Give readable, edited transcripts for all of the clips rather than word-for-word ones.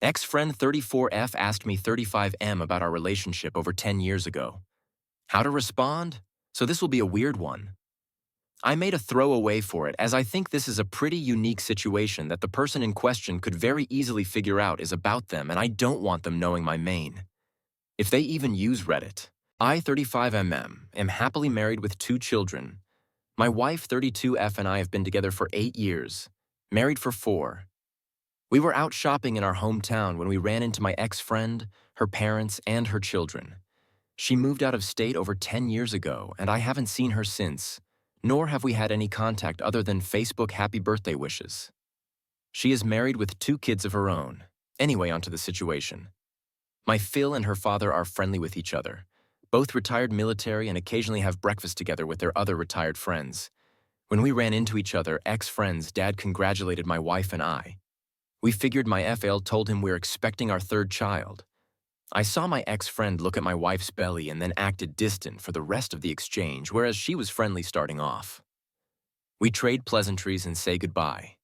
Ex-friend 34F asked me 35M about our relationship over 10 years ago. How to respond? So this will be a weird one. I made a throwaway for it as I think this is a pretty unique situation that the person in question could very easily figure out is about them, and I don't want them knowing my main. If they even use Reddit. I, 35mm, am happily married with 2 children. My wife, 32F, and I have been together for 8 years, married for 4. We were out shopping in our hometown when we ran into my ex-friend, her parents, and her children. She moved out of state over 10 years ago, and I haven't seen her since, nor have we had any contact other than Facebook happy birthday wishes. She is married with 2 kids of her own. Anyway, onto the situation. My Phil and her father are friendly with each other. Both retired military and occasionally have breakfast together with their other retired friends. When we ran into each other, ex-friends, Dad congratulated my wife and I. We figured my FL told him we're expecting our 3rd child. I saw my ex-friend look at my wife's belly and then acted distant for the rest of the exchange, whereas she was friendly starting off. We trade pleasantries and say goodbye.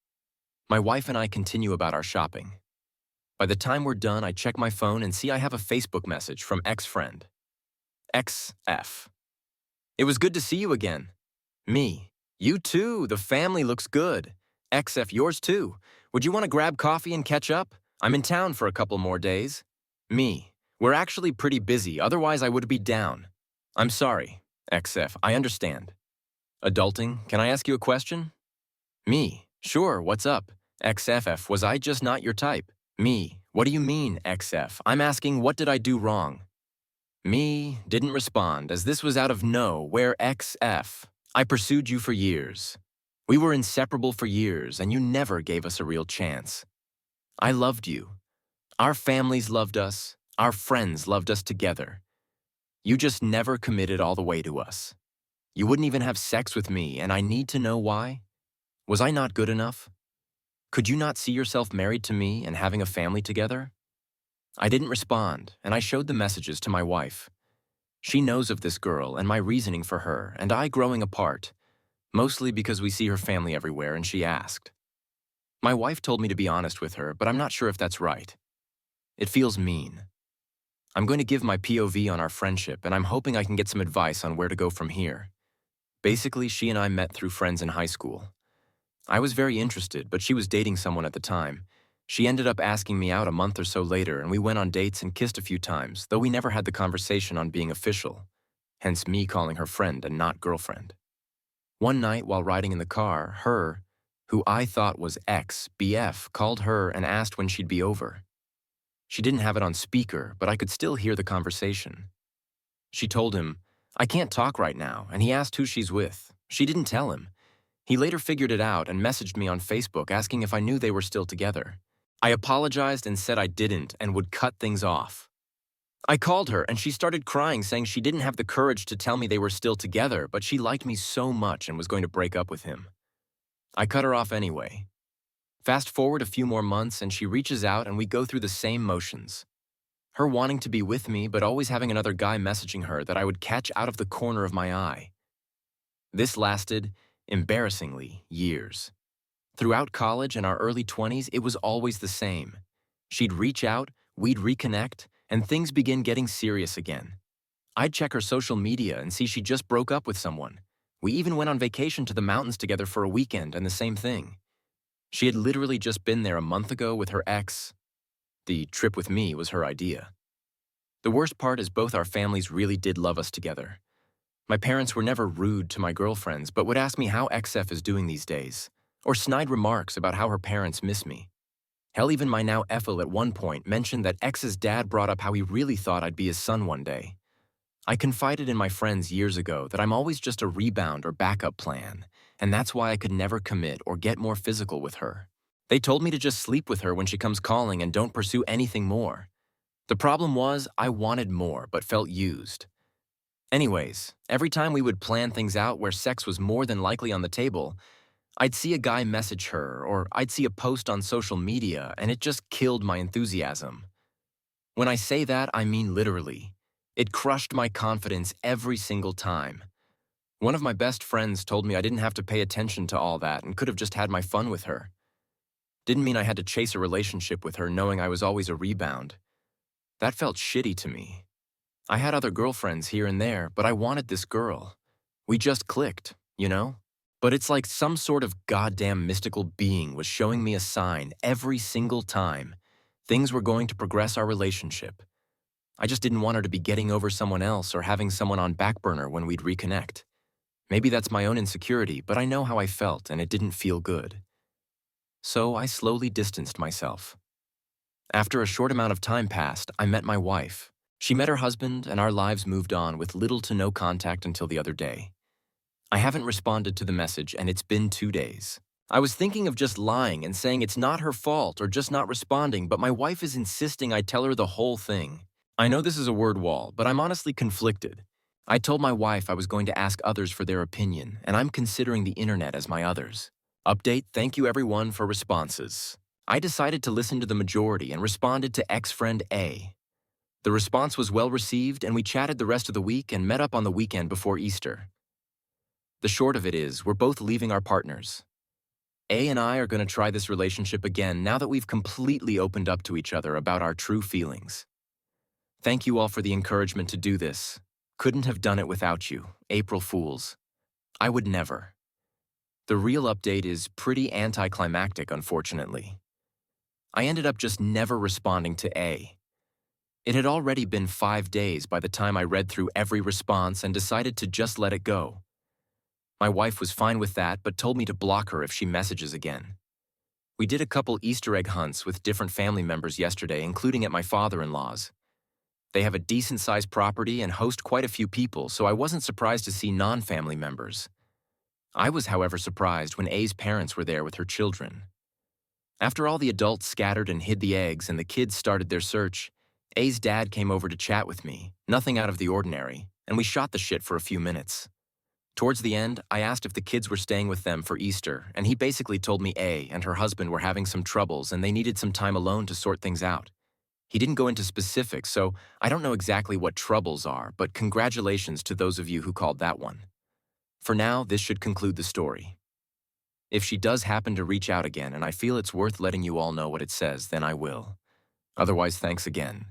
My wife and I continue about our shopping. By the time we're done, I check my phone and see I have a Facebook message from ex-friend. XF. It was good to see you again. Me. You too. The family looks good. XF, yours too. Would you want to grab coffee and catch up? I'm in town for a couple more days. Me. We're actually pretty busy, otherwise I would be down. I'm sorry. XF, I understand. Adulting, can I ask you a question? Me. Sure, what's up? XFF, was I just not your type? Me. What do you mean, XF? I'm asking, what did I do wrong? Me. Didn't respond, as this was out of nowhere. XF. I pursued you for years. We were inseparable for years, and you never gave us a real chance. I loved you. Our families loved us. Our friends loved us together. You just never committed all the way to us. You wouldn't even have sex with me, and I need to know why. Was I not good enough? Could you not see yourself married to me and having a family together? I didn't respond, and I showed the messages to my wife. She knows of this girl and my reasoning for her and I growing apart, mostly because we see her family everywhere, and she asked. My wife told me to be honest with her, but I'm not sure if that's right. It feels mean. I'm going to give my POV on our friendship, and I'm hoping I can get some advice on where to go from here. Basically, she and I met through friends in high school. I was very interested, but she was dating someone at the time. She ended up asking me out a month or so later, and we went on dates and kissed a few times, though we never had the conversation on being official, hence me calling her friend and not girlfriend. One night while riding in the car, her, who I thought was ex-BF, called her and asked when she'd be over. She didn't have it on speaker, but I could still hear the conversation. She told him, I can't talk right now, and he asked who she's with. She didn't tell him. He later figured it out and messaged me on Facebook asking if I knew they were still together. I apologized and said I didn't and would cut things off. I called her and she started crying, saying she didn't have the courage to tell me they were still together, but she liked me so much and was going to break up with him. I cut her off anyway. Fast forward a few more months and she reaches out and we go through the same motions. Her wanting to be with me but always having another guy messaging her that I would catch out of the corner of my eye. This lasted, embarrassingly, years. Throughout college and our early 20s, it was always the same. She'd reach out, we'd reconnect, and things begin getting serious again. I'd check her social media and see she just broke up with someone. We even went on vacation to the mountains together for a weekend, and the same thing. She had literally just been there a month ago with her ex. The trip with me was her idea. The worst part is both our families really did love us together. My parents were never rude to my girlfriends, but would ask me how XF is doing these days, or snide remarks about how her parents miss me. Hell, even my now FL at one point mentioned that X's dad brought up how he really thought I'd be his son one day. I confided in my friends years ago that I'm always just a rebound or backup plan, and that's why I could never commit or get more physical with her. They told me to just sleep with her when she comes calling and don't pursue anything more. The problem was, I wanted more but felt used. Anyways, every time we would plan things out where sex was more than likely on the table, I'd see a guy message her or I'd see a post on social media and it just killed my enthusiasm. When I say that, I mean literally. It crushed my confidence every single time. One of my best friends told me I didn't have to pay attention to all that and could have just had my fun with her. Didn't mean I had to chase a relationship with her knowing I was always a rebound. That felt shitty to me. I had other girlfriends here and there, but I wanted this girl. We just clicked, you know? But it's like some sort of goddamn mystical being was showing me a sign every single time things were going to progress our relationship. I just didn't want her to be getting over someone else or having someone on back burner when we'd reconnect. Maybe that's my own insecurity, but I know how I felt and it didn't feel good. So I slowly distanced myself. After a short amount of time passed, I met my wife. She met her husband and our lives moved on with little to no contact until the other day. I haven't responded to the message and it's been 2 days. I was thinking of just lying and saying it's not her fault or just not responding, but my wife is insisting I tell her the whole thing. I know this is a word wall, but I'm honestly conflicted. I told my wife I was going to ask others for their opinion, and I'm considering the internet as my others. Update, thank you everyone for responses. I decided to listen to the majority and responded to ex-friend A. The response was well received and we chatted the rest of the week and met up on the weekend before Easter. The short of it is, we're both leaving our partners. A and I are going to try this relationship again now that we've completely opened up to each other about our true feelings. Thank you all for the encouragement to do this. Couldn't have done it without you. April Fools. I would never. The real update is pretty anticlimactic, unfortunately. I ended up just never responding to A. It had already been 5 days by the time I read through every response and decided to just let it go. My wife was fine with that, but told me to block her if she messages again. We did a couple Easter egg hunts with different family members yesterday, including at my father-in-law's. They have a decent-sized property and host quite a few people, so I wasn't surprised to see non-family members. I was, however, surprised when A's parents were there with her children. After all the adults scattered and hid the eggs and the kids started their search, A's dad came over to chat with me, nothing out of the ordinary, and we shot the shit for a few minutes. Towards the end, I asked if the kids were staying with them for Easter, and he basically told me A and her husband were having some troubles and they needed some time alone to sort things out. He didn't go into specifics, so I don't know exactly what troubles are, but congratulations to those of you who called that one. For now, this should conclude the story. If she does happen to reach out again and I feel it's worth letting you all know what it says, then I will. Otherwise, thanks again.